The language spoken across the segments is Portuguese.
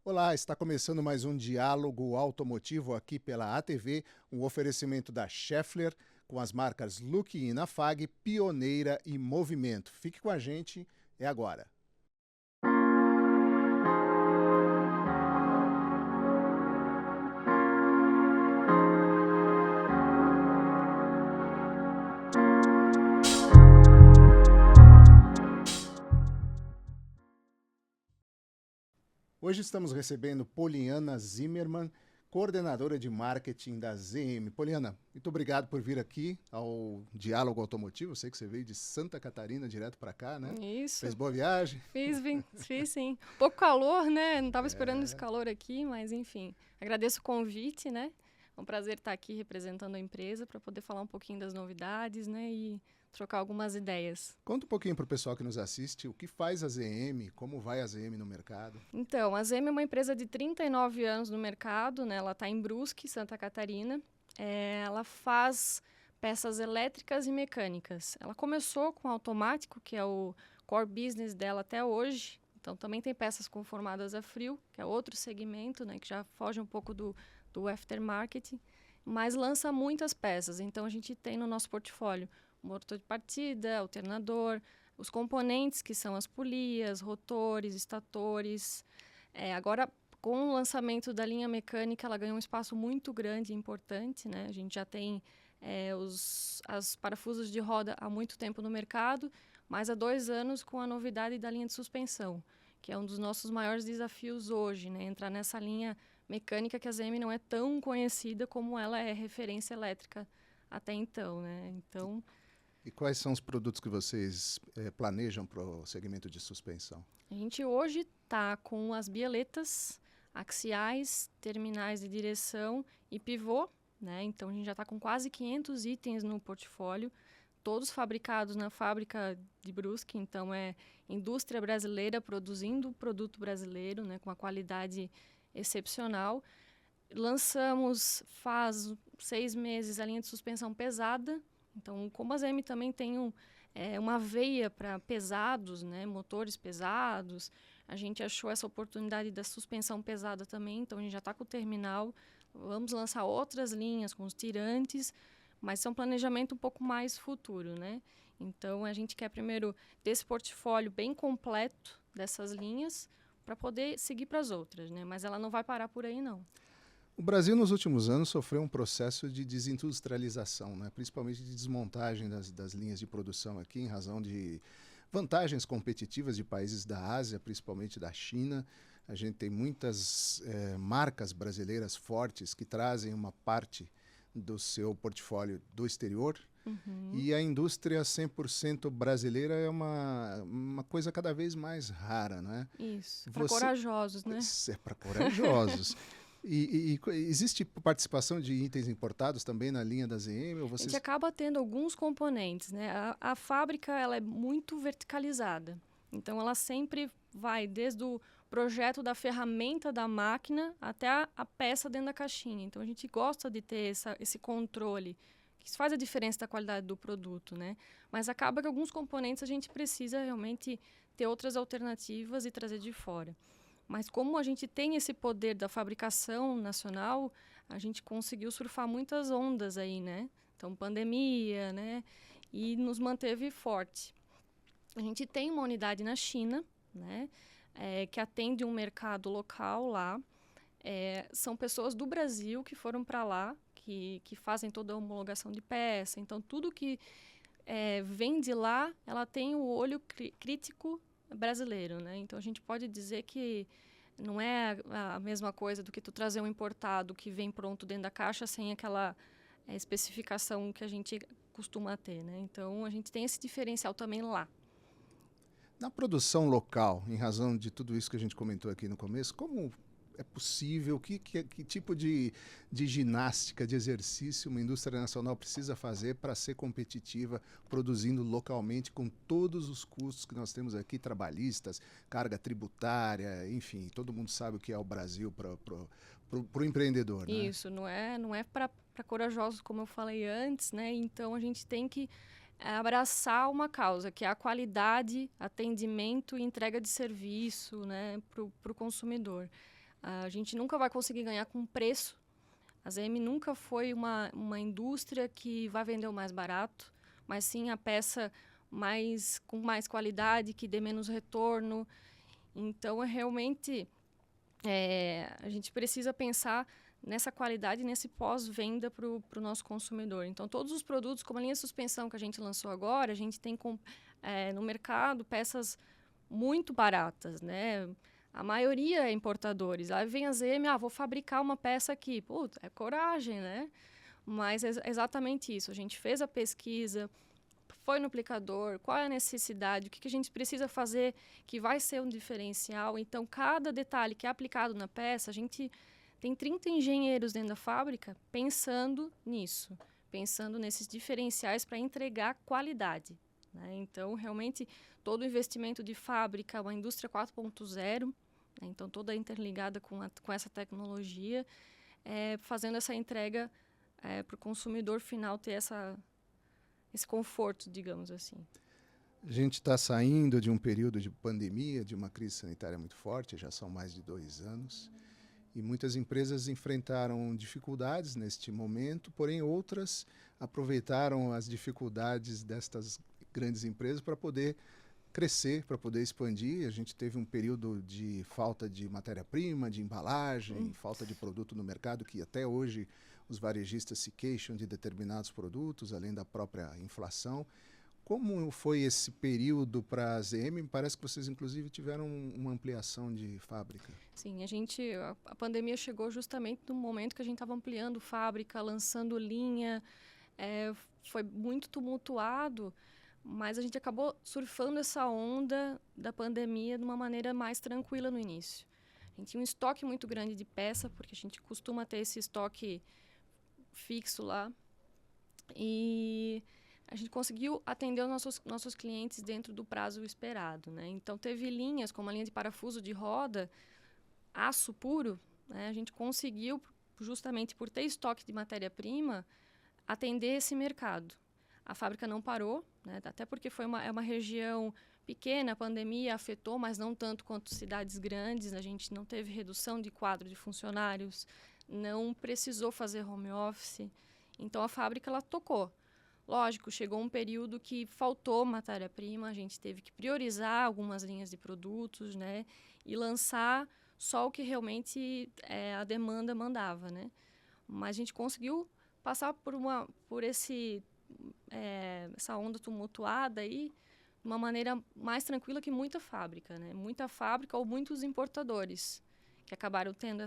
Olá, está começando mais um diálogo automotivo aqui pela ATV, um oferecimento da Schaeffler com as marcas Look e Inafag, Pioneira e Movimento. Fique com a gente, é agora. Hoje estamos recebendo Poliana Zimmermann, coordenadora de marketing da ZM. Poliana, muito obrigado por vir aqui ao Diálogo Automotivo. Eu sei que você veio de Santa Catarina direto para cá, né? Isso, Fez boa viagem? fiz sim. Pouco calor, né? Não estava esperando esse calor aqui, mas enfim. Agradeço o convite, né? É um prazer estar aqui representando a empresa para poder falar um pouquinho das novidades, né? E trocar algumas ideias. Conta um pouquinho para o pessoal que nos assiste o que faz a ZM, como vai a ZM no mercado. Então, a Zema é uma empresa de 39 anos no mercado, né? Ela está em Brusque, Santa Catarina. Ela faz peças elétricas e mecânicas. Ela começou com automático, que é o core business dela até hoje. Então, também tem peças conformadas a frio, que é outro segmento, né? Que já foge um pouco do aftermarket, mas lança muitas peças. Então, a gente tem no nosso portfólio motor de partida, alternador, os componentes que são as polias, rotores, estatores. Agora, com o lançamento da linha mecânica, ela ganhou um espaço muito grande e importante, né? A gente já tem as parafusos de roda há muito tempo no mercado, mas há 2 anos com a novidade da linha de suspensão, que é um dos nossos maiores desafios hoje, né? Entrar nessa linha mecânica que a ZM não é tão conhecida como ela é referência elétrica até então, né? Então, E quais são os produtos que vocês planejam para o segmento de suspensão? a gente hoje está com as bieletas axiais, terminais de direção e pivô, né? Então a gente já está com quase 500 itens no portfólio, todos fabricados na fábrica de Brusque, então é indústria brasileira produzindo produto brasileiro, né? Com uma qualidade excepcional. Lançamos faz 6 meses a linha de suspensão pesada. Então, como a ZM também tem uma veia para pesados, né, motores pesados, a gente achou essa oportunidade da suspensão pesada também. Então, a gente já está com o terminal. Vamos lançar outras linhas com os tirantes, mas é um planejamento um pouco mais futuro, né? Então, a gente quer primeiro ter esse portfólio bem completo dessas linhas para poder seguir para as outras, né? Mas ela não vai parar por aí, não. O Brasil, nos últimos anos, sofreu um processo de desindustrialização, né? Principalmente de desmontagem das linhas de produção aqui, em razão de vantagens competitivas de países da Ásia, principalmente da China. A gente tem muitas marcas brasileiras fortes que trazem uma parte do seu portfólio do exterior. Uhum. E a indústria 100% brasileira é uma coisa cada vez mais rara, né? Isso, para Você corajosos, né? é para corajosos. Existe participação de itens importados também na linha da ZM? Ou A gente vocês... acaba tendo alguns componentes, né? A fábrica ela é muito verticalizada, então ela sempre vai desde o projeto da ferramenta da máquina até a peça dentro da caixinha. Então a gente gosta de ter esse controle, que isso faz a diferença da qualidade do produto, né? Mas acaba que alguns componentes a gente precisa realmente ter outras alternativas e trazer de fora. Mas como a gente tem esse poder da fabricação nacional, a gente conseguiu surfar muitas ondas aí, né? Então, pandemia, né? E nos manteve forte. A gente tem uma unidade na China, né? Que atende um mercado local lá. São pessoas do Brasil que foram para lá, que fazem toda a homologação de peça. Então, tudo que vem de lá, ela tem o olho crítico brasileiro, né? Então, a gente pode dizer que não é a mesma coisa do que tu trazer um importado que vem pronto dentro da caixa sem aquela especificação que a gente costuma ter, né? Então, a gente tem esse diferencial também lá. Na produção local, em razão de tudo isso que a gente comentou aqui no começo, como é possível, que tipo de ginástica, de exercício uma indústria nacional precisa fazer para ser competitiva, produzindo localmente com todos os custos que nós temos aqui, trabalhistas, carga tributária, enfim, todo mundo sabe o que é o Brasil para o empreendedor, né? Isso, não é para corajosos, como eu falei antes, né? Então, a gente tem que abraçar uma causa, que é a qualidade, atendimento e entrega de serviço, né, para o consumidor. A gente nunca vai conseguir ganhar com preço. A ZM nunca foi uma indústria que vai vender o mais barato, mas sim a peça com mais qualidade, que dê menos retorno. Então, realmente, a gente precisa pensar nessa qualidade, nesse pós-venda para o nosso consumidor. Então, todos os produtos, como a linha de suspensão que a gente lançou agora, a gente tem no mercado peças muito baratas, né? A maioria é importadores. Aí vem a ZM, vou fabricar uma peça aqui. Puta, é coragem, né? Mas é exatamente isso. A gente fez a pesquisa, foi no aplicador, qual é a necessidade, o que a gente precisa fazer que vai ser um diferencial. Então, cada detalhe que é aplicado na peça, a gente tem 30 engenheiros dentro da fábrica pensando nisso, pensando nesses diferenciais para entregar qualidade, né? Então, realmente, todo o investimento de fábrica, uma indústria 4.0, né? Então, toda interligada com essa tecnologia, fazendo essa entrega para o consumidor final ter esse conforto, digamos assim. A gente está saindo de um período de pandemia, de uma crise sanitária muito forte, já são mais de 2 anos, e muitas empresas enfrentaram dificuldades neste momento, porém outras aproveitaram as dificuldades destas grandes empresas para poder crescer, para poder expandir. A gente teve um período de falta de matéria-prima, de embalagem, falta de produto no mercado, que até hoje os varejistas se queixam de determinados produtos, além da própria inflação. Como foi esse período para a ZM? Parece que vocês, inclusive, tiveram uma ampliação de fábrica. Sim, a pandemia chegou justamente no momento que a gente estava ampliando fábrica, lançando linha. Foi muito tumultuado, mas a gente acabou surfando essa onda da pandemia de uma maneira mais tranquila no início. A gente tinha um estoque muito grande de peça, porque a gente costuma ter esse estoque fixo lá. E a gente conseguiu atender os nossos clientes dentro do prazo esperado, né? Então, teve linhas, como a linha de parafuso de roda, aço puro, né? A gente conseguiu, justamente por ter estoque de matéria-prima, atender esse mercado. A fábrica não parou, né? Até porque é uma região pequena, a pandemia afetou, mas não tanto quanto cidades grandes. A gente não teve redução de quadro de funcionários, não precisou fazer home office. Então, a fábrica ela tocou. Lógico, chegou um período que faltou matéria-prima, a gente teve que priorizar algumas linhas de produtos, né? E lançar só o que realmente a demanda mandava, né? Mas a gente conseguiu passar por essa onda tumultuada aí de uma maneira mais tranquila que muita fábrica, né? Muita fábrica ou muitos importadores que acabaram tendo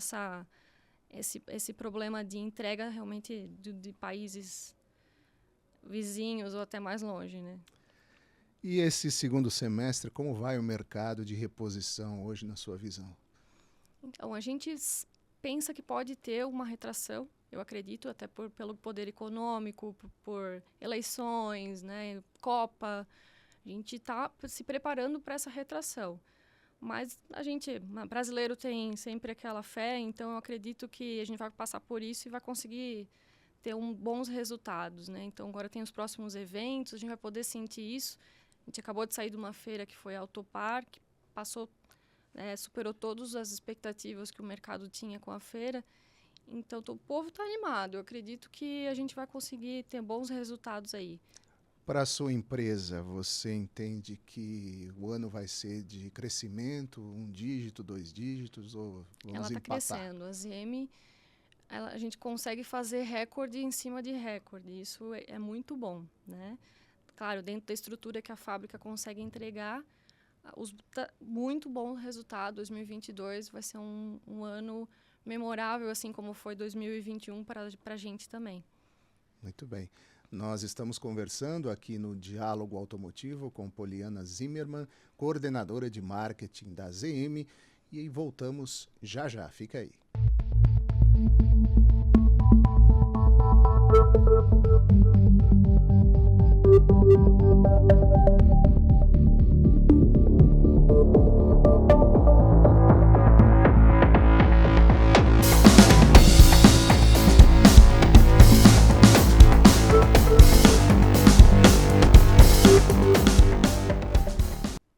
esse problema de entrega realmente de países vizinhos ou até mais longe, né? E esse segundo semestre, como vai o mercado de reposição hoje, na sua visão? Então, a gente pensa que pode ter uma retração, eu acredito, até pelo poder econômico, por eleições, né, Copa. A gente está se preparando para essa retração. Mas brasileiro tem sempre aquela fé, então eu acredito que a gente vai passar por isso e vai conseguir ter bons resultados, né? Então, agora tem os próximos eventos, a gente vai poder sentir isso. A gente acabou de sair de uma feira que foi a Autopar, que superou todas as expectativas que o mercado tinha com a feira. Então, o povo está animado. Eu acredito que a gente vai conseguir ter bons resultados aí. Para a sua empresa, você entende que o ano vai ser de crescimento, 1 dígito, 2 dígitos, ou vamos Ela está crescendo. A ZM, a gente consegue fazer recorde em cima de recorde. Isso é muito bom, né? Claro, dentro da estrutura que a fábrica consegue entregar, muito bom resultado. 2022 vai ser um ano memorável, assim como foi 2021 para a gente também. Muito bem. Nós estamos conversando aqui no Diálogo Automotivo com Poliana Zimmermann, coordenadora de marketing da ZM, e voltamos já já. Fica aí.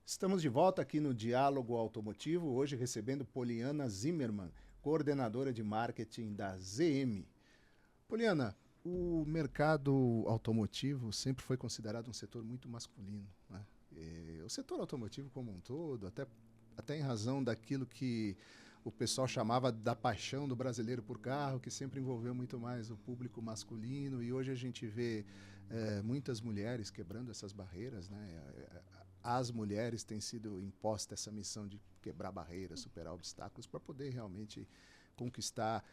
Estamos de volta aqui no Diálogo Automotivo, hoje recebendo Poliana Zimmermann, coordenadora de marketing da ZM. Poliana, o mercado automotivo sempre foi considerado um setor muito masculino, né? O setor automotivo como um todo, até em razão daquilo que o pessoal chamava da paixão do brasileiro por carro, que sempre envolveu muito mais o público masculino, e hoje a gente vê muitas mulheres quebrando essas barreiras, né? Às mulheres tem sido imposta essa missão de quebrar barreiras, superar obstáculos, para poder realmente conquistar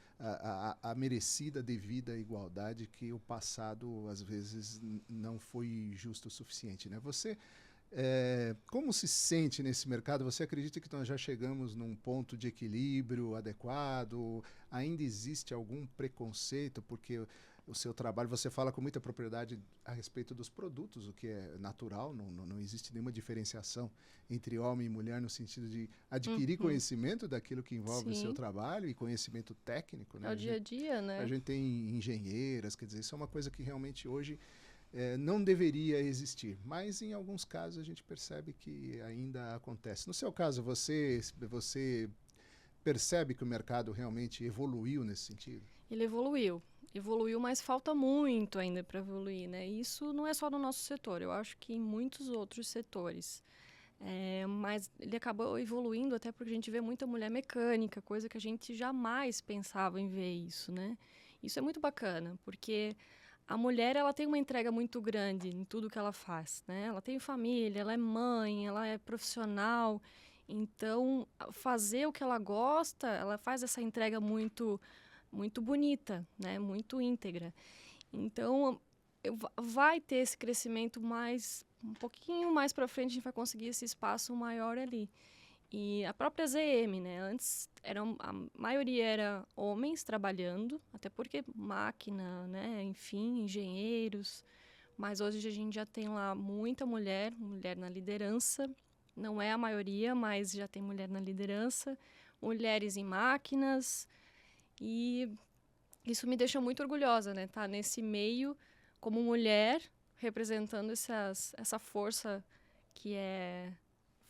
a merecida devida igualdade que o passado, às vezes, não foi justo o suficiente, né? Você, como se sente nesse mercado? Você acredita que nós já chegamos num ponto de equilíbrio adequado? Ainda existe algum preconceito? Porque o seu trabalho, você fala com muita propriedade a respeito dos produtos, o que é natural, não existe nenhuma diferenciação entre homem e mulher no sentido de adquirir conhecimento daquilo que envolve o seu trabalho e conhecimento técnico, né? É o dia a dia, né? A gente tem engenheiras, quer dizer, isso é uma coisa que realmente hoje não deveria existir, mas em alguns casos a gente percebe que ainda acontece. No seu caso, você percebe que o mercado realmente evoluiu nesse sentido? Ele evoluiu, mas falta muito ainda para evoluir, né? Isso não é só no nosso setor, eu acho que em muitos outros setores. Mas ele acabou evoluindo até porque a gente vê muita mulher mecânica, coisa que a gente jamais pensava em ver isso, né? Isso é muito bacana, porque a mulher ela tem uma entrega muito grande em tudo que ela faz, né? Ela tem família, ela é mãe, ela é profissional, então fazer o que ela gosta, ela faz essa entrega muito bonita, né? Muito íntegra. Então, vai ter esse crescimento um pouquinho mais para frente, a gente vai conseguir esse espaço maior ali. E a própria ZM, né? Antes, a maioria era homens trabalhando, até porque máquina, né? Enfim, engenheiros. Mas hoje a gente já tem lá muita mulher na liderança. Não é a maioria, mas já tem mulher na liderança. Mulheres em máquinas. E isso me deixa muito orgulhosa, né? Tá nesse meio como mulher, representando essa força que é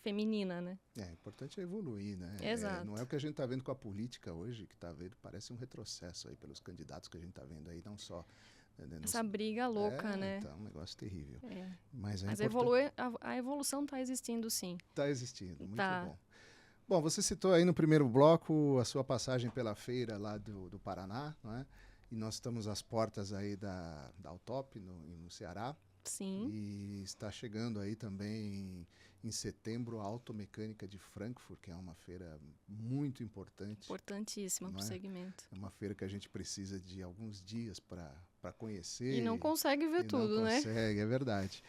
feminina, né? O importante é evoluir, né? Exato. Não é o que a gente está vendo com a política hoje, que está vendo, parece um retrocesso aí pelos candidatos que a gente está vendo aí, não só... Essa briga louca, né? Então, um negócio terrível. Mas a evolução está existindo, sim. Está existindo, muito bom. Bom, você citou aí no primeiro bloco a sua passagem pela feira lá do Paraná, não é? E nós estamos às portas aí da Autop, no Ceará. Sim. E está chegando aí também em setembro a Automecânica de Frankfurt, que é uma feira muito importante. Importantíssima para o segmento. É uma feira que a gente precisa de alguns dias para conhecer. E não consegue ver tudo, né? Não consegue, é verdade.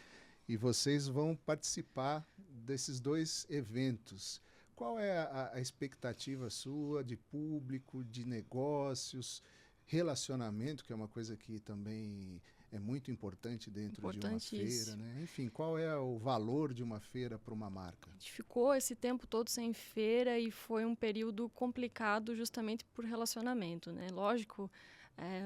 E vocês vão participar desses dois eventos. Qual é a expectativa sua de público, de negócios, relacionamento, que é uma coisa que também é muito importante dentro de uma feira, né? Enfim, qual é o valor de uma feira para uma marca? A gente ficou esse tempo todo sem feira e foi um período complicado justamente por relacionamento, né? Lógico,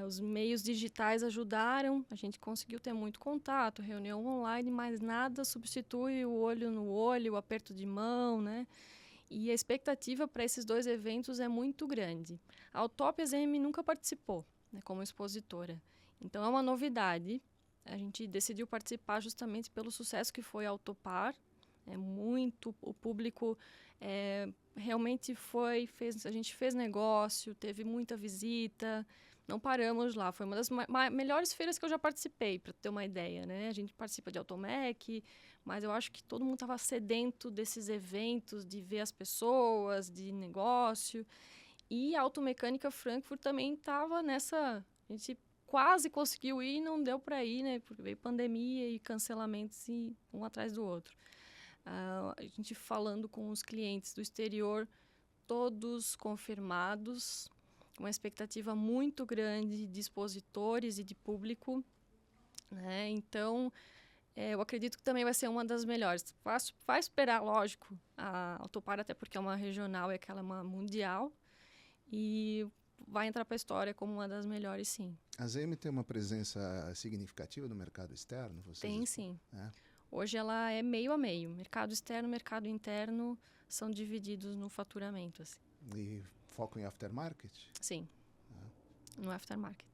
os meios digitais ajudaram, a gente conseguiu ter muito contato, reunião online, mas nada substitui o olho no olho, o aperto de mão, né? E a expectativa para esses dois eventos é muito grande. A Autop ZM nunca participou, né, como expositora. Então é uma novidade. A gente decidiu participar justamente pelo sucesso que foi a Autopar. O público realmente a gente fez negócio, teve muita visita, não paramos lá. Foi uma das melhores feiras que eu já participei, para ter uma ideia, né? A gente participa de Automec, mas eu acho que todo mundo estava sedento desses eventos, de ver as pessoas, de negócio. E a Automecânica Frankfurt também estava nessa... A gente quase conseguiu ir e não deu para ir, né? Porque veio pandemia e cancelamentos um atrás do outro. A gente falando com os clientes do exterior, todos confirmados, uma expectativa muito grande de expositores e de público, né? Então, eu acredito que também vai ser uma das melhores. Vai esperar, lógico, a Autopar, até porque é uma regional e aquela é uma mundial, e vai entrar para a história como uma das melhores, sim. A ZM tem uma presença significativa no mercado externo? Tem, sim. Hoje ela é meio a meio. Mercado externo e mercado interno são divididos no faturamento. Assim. E foco em aftermarket? Sim, no aftermarket.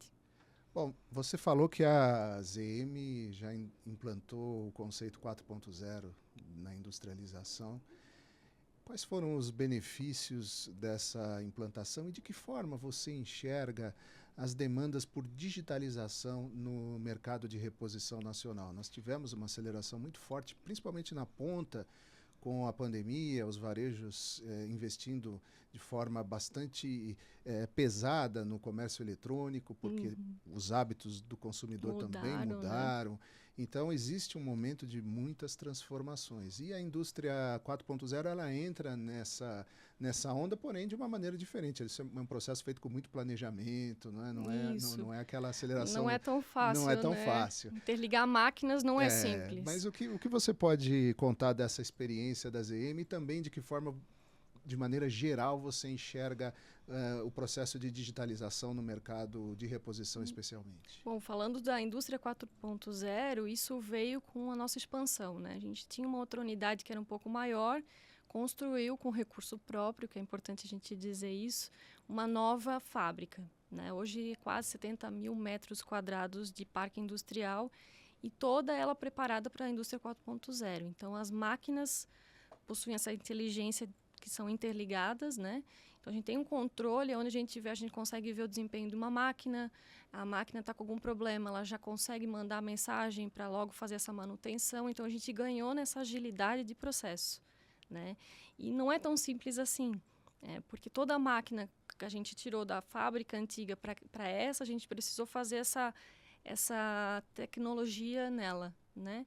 Bom, você falou que a ZM já implantou o conceito 4.0 na industrialização. Quais foram os benefícios dessa implantação e de que forma você enxerga as demandas por digitalização no mercado de reposição nacional? Nós tivemos uma aceleração muito forte, principalmente na ponta, com a pandemia, os varejos investindo de forma bastante pesada no comércio eletrônico, porque os hábitos do consumidor também mudaram. Né? Então, existe um momento de muitas transformações. E a indústria 4.0 ela entra nessa onda, porém, de uma maneira diferente. Isso é um processo feito com muito planejamento, não é aquela aceleração. Não é tão fácil. Não é tão né? fácil. Interligar máquinas não é simples. Mas o que você pode contar dessa experiência da ZM e também de que forma, de maneira geral, você enxerga o processo de digitalização no mercado de reposição especialmente? Bom, falando da indústria 4.0, isso veio com a nossa expansão, né? A gente tinha uma outra unidade que era um pouco maior, construiu com recurso próprio, que é importante a gente dizer isso, uma nova fábrica, né? Hoje, quase 70 mil metros quadrados de parque industrial e toda ela preparada para a indústria 4.0. Então, as máquinas possuem essa inteligência que são interligadas, né? Então, a gente tem um controle, onde a gente consegue ver o desempenho de uma máquina, a máquina está com algum problema, ela já consegue mandar mensagem para logo fazer essa manutenção. Então, a gente ganhou nessa agilidade de processo, né? E não é tão simples assim, porque toda a máquina que a gente tirou da fábrica antiga para essa, a gente precisou fazer essa tecnologia nela, né?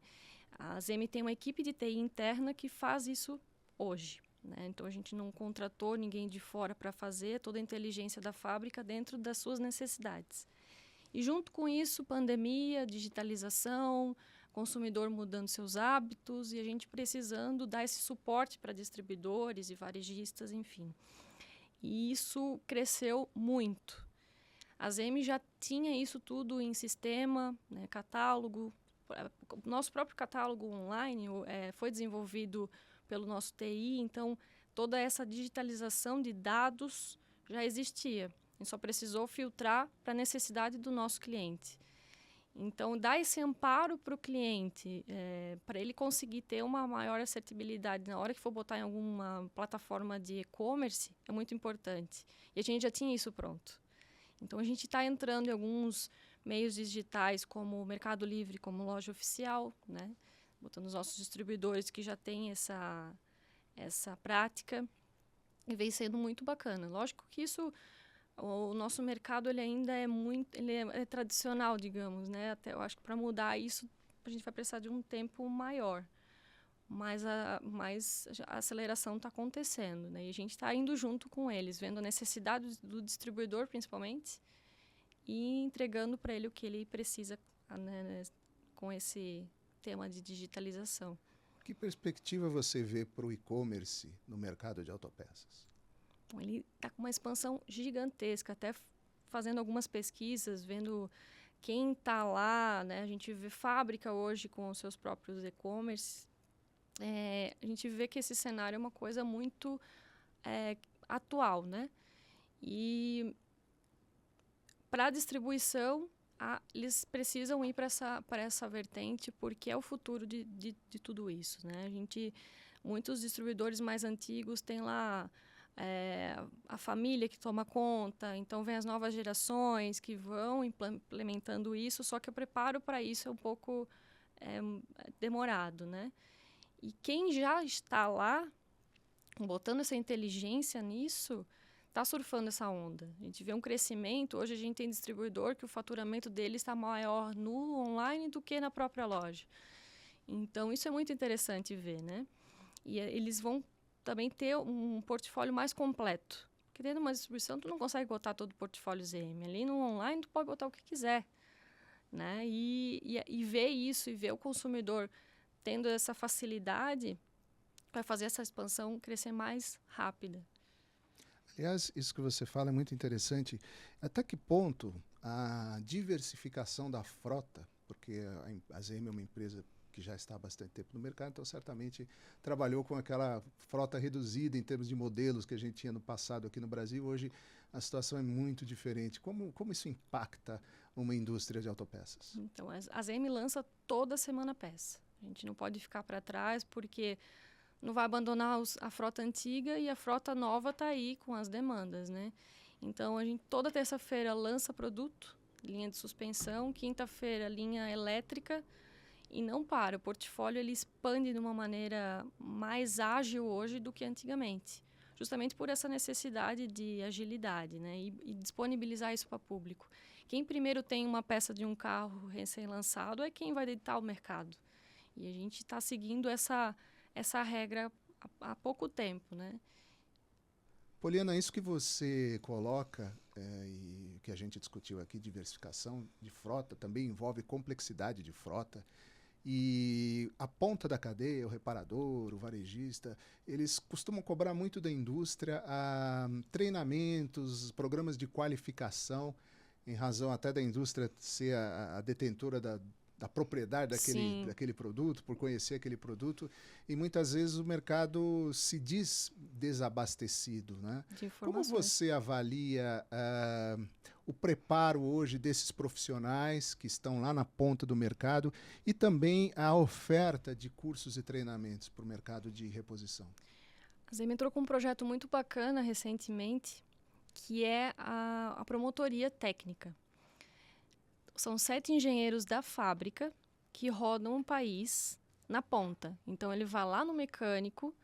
A ZM tem uma equipe de TI interna que faz isso hoje, né? Então, a gente não contratou ninguém de fora para fazer toda a inteligência da fábrica dentro das suas necessidades. E junto com isso, pandemia, digitalização, consumidor mudando seus hábitos e a gente precisando dar esse suporte para distribuidores e varejistas, enfim. E isso cresceu muito. A ZM já tinha isso tudo em sistema, né, catálogo. O nosso próprio catálogo online foi desenvolvido pelo nosso TI, então toda essa digitalização de dados já existia. A gente só precisou filtrar para a necessidade do nosso cliente. Então, dar esse amparo para o cliente, para ele conseguir ter uma maior assertibilidade na hora que for botar em alguma plataforma de e-commerce, é muito importante. E a gente já tinha isso pronto. Então, a gente está entrando em alguns meios digitais, como o Mercado Livre, como loja oficial, né? Botando os nossos distribuidores que já têm essa prática, e vem sendo muito bacana. Lógico que o nosso mercado ele ainda é tradicional, digamos, né? Até eu acho que para mudar isso a gente vai precisar de um tempo maior, mas a aceleração está acontecendo, né? E a gente está indo junto com eles, vendo a necessidade do distribuidor principalmente e entregando para ele o que ele precisa, né, com esse tema de digitalização. Que perspectiva você vê para o e-commerce no mercado de autopeças? Ele está com uma expansão gigantesca, até fazendo algumas pesquisas, vendo quem está lá, né? A gente vê fábrica hoje com os seus próprios e-commerce. A gente vê que esse cenário é uma coisa muito atual, né? E para a distribuição, eles precisam ir para essa vertente, porque é o futuro de tudo isso, né? Muitos distribuidores mais antigos têm lá a família que toma conta, então vem as novas gerações que vão implementando isso, só que o preparo para isso é um pouco demorado, né? E quem já está lá, botando essa inteligência nisso, está surfando essa onda. A gente vê um crescimento. Hoje a gente tem distribuidor que o faturamento dele está maior no online do que na própria loja. Então, isso é muito interessante ver, né? E eles vão também ter um portfólio mais completo. Porque dentro de uma distribuição, tu não consegue botar todo o portfólio ZM. Ali no online, tu pode botar o que quiser, né? E ver isso, e ver o consumidor tendo essa facilidade, vai fazer essa expansão crescer mais rápida. Aliás, isso que você fala é muito interessante. Até que ponto a diversificação da frota, porque a ZM é uma empresa que que já está há bastante tempo no mercado, então certamente trabalhou com aquela frota reduzida em termos de modelos que a gente tinha no passado aqui no Brasil. Hoje a situação é muito diferente. Como isso impacta uma indústria de autopeças? Então, a ZM lança toda semana peça. A gente não pode ficar para trás porque não vai abandonar a frota antiga e a frota nova está aí com as demandas, né? Então, a gente toda terça-feira lança produto, linha de suspensão, quinta-feira linha elétrica e não para. O portfólio ele expande de uma maneira mais ágil hoje do que antigamente, justamente por essa necessidade de agilidade, né? E disponibilizar isso para o público. Quem primeiro tem uma peça de um carro recém-lançado é quem vai ditar o mercado. E a gente está seguindo essa regra há pouco tempo, né? Poliana, isso que você coloca e que a gente discutiu aqui, diversificação de frota, também envolve complexidade de frota. E a ponta da cadeia, o reparador, o varejista, eles costumam cobrar muito da indústria treinamentos, programas de qualificação, em razão até da indústria ser a detentora da propriedade daquele produto, por conhecer aquele produto. E muitas vezes o mercado se diz desabastecido, né? Como você avalia o preparo hoje desses profissionais que estão lá na ponta do mercado e também a oferta de cursos e treinamentos para o mercado de reposição? A ZM entrou com um projeto muito bacana recentemente, que é a promotoria técnica. São 7 engenheiros da fábrica que rodam o país na ponta. Então, ele vai lá no mecânico,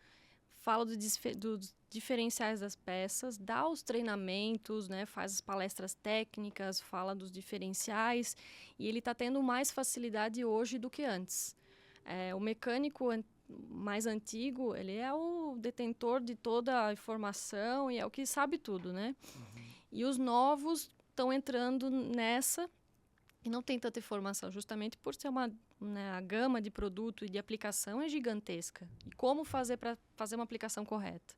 fala dos diferenciais das peças, dá os treinamentos, né, faz as palestras técnicas, fala dos diferenciais, e ele está tendo mais facilidade hoje do que antes. O mecânico mais antigo, ele é o detentor de toda a informação e é o que sabe tudo, né? Uhum. E os novos estão entrando nessa e não tem tanta informação, justamente por ser a gama de produto e de aplicação é gigantesca. E como fazer para fazer uma aplicação correta?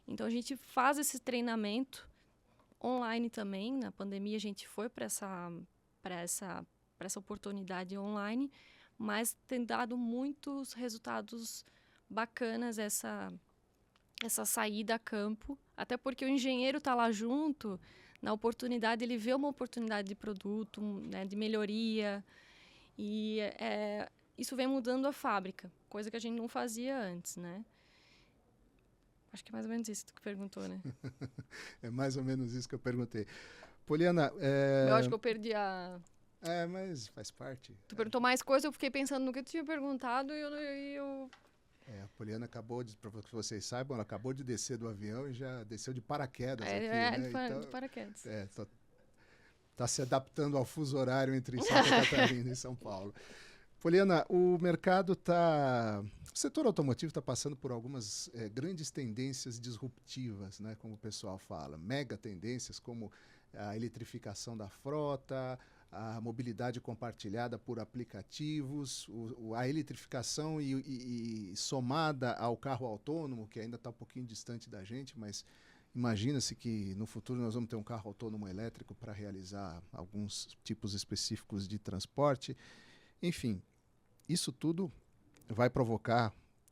Então, a gente faz esse treinamento online também. Na pandemia, a gente foi para essa oportunidade online, mas tem dado muitos resultados bacanas essa saída a campo, até porque o engenheiro está lá junto. Na oportunidade, ele vê uma oportunidade de produto, né, de melhoria, e isso vem mudando a fábrica, coisa que a gente não fazia antes, né? Acho que é mais ou menos isso que tu perguntou, né? É mais ou menos isso que eu perguntei. Poliana... Eu acho que eu perdi a... mas faz parte. Tu perguntou mais coisa, eu fiquei pensando no que tu tinha perguntado e eu... A Poliana acabou de, para que vocês saibam, ela acabou de descer do avião e já desceu de paraquedas aqui, né? Então, de paraquedas. Tá se adaptando ao fuso horário entre Santa Catarina e São Paulo. Poliana, o setor automotivo está passando por algumas grandes tendências disruptivas, né? Como o pessoal fala, mega tendências como a eletrificação da frota, a mobilidade compartilhada por aplicativos, a eletrificação e somada ao carro autônomo, que ainda está um pouquinho distante da gente, mas imagina-se que no futuro nós vamos ter um carro autônomo elétrico para realizar alguns tipos específicos de transporte. Enfim, isso tudo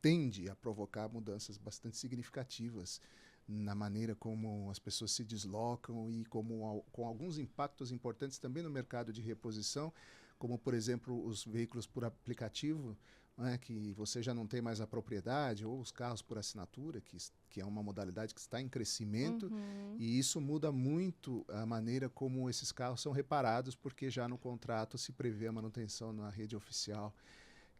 tende a provocar mudanças bastante significativas na maneira como as pessoas se deslocam e com alguns impactos importantes também no mercado de reposição, como, por exemplo, os veículos por aplicativo, né, que você já não tem mais a propriedade, ou os carros por assinatura, que é uma modalidade que está em crescimento, e isso muda muito a maneira como esses carros são reparados, porque já no contrato se prevê a manutenção na rede oficial.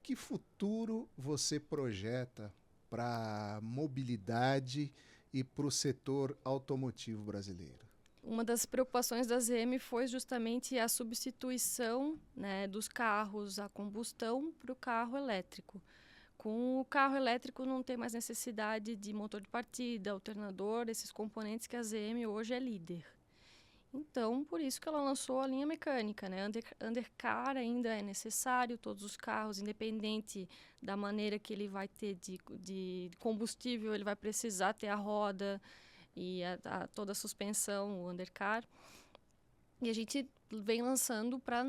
Que futuro você projeta para a mobilidade e para o setor automotivo brasileiro? Uma das preocupações da ZM foi justamente a substituição, né, dos carros a combustão para o carro elétrico. Com o carro elétrico não tem mais necessidade de motor de partida, alternador, esses componentes que a ZM hoje é líder. Então, por isso que ela lançou a linha mecânica, né? Undercar ainda é necessário, todos os carros, independente da maneira que ele vai ter de combustível, ele vai precisar ter a roda e toda a suspensão, o undercar. E a gente vem lançando para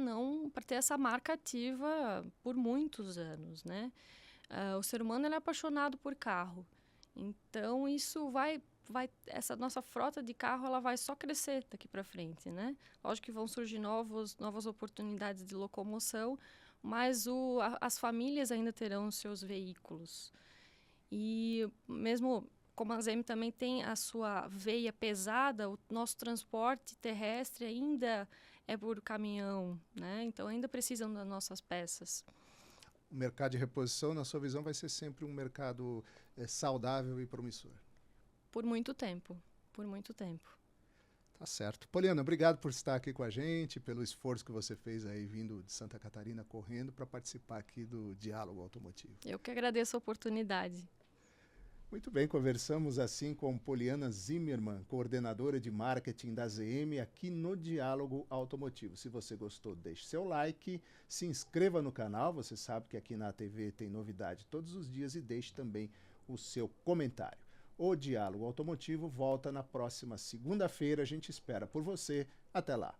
ter essa marca ativa por muitos anos, né? O ser humano ele é apaixonado por carro. Então, isso essa nossa frota de carro ela vai só crescer daqui para frente, né? Lógico que vão surgir novas oportunidades de locomoção, mas as famílias ainda terão os seus veículos. E mesmo como a ZEM também tem a sua veia pesada, o nosso transporte terrestre ainda é por caminhão, né? Então ainda precisam das nossas peças. O mercado de reposição, na sua visão, vai ser sempre um mercado saudável e promissor. Por muito tempo, por muito tempo. Tá certo. Poliana, obrigado por estar aqui com a gente, pelo esforço que você fez aí vindo de Santa Catarina correndo para participar aqui do Diálogo Automotivo. Eu que agradeço a oportunidade. Muito bem, conversamos assim com Poliana Zimmermann, coordenadora de marketing da ZM aqui no Diálogo Automotivo. Se você gostou, deixe seu like, se inscreva no canal, você sabe que aqui na TV tem novidade todos os dias e deixe também o seu comentário. O Diálogo Automotivo volta na próxima segunda-feira, a gente espera por você. Até lá!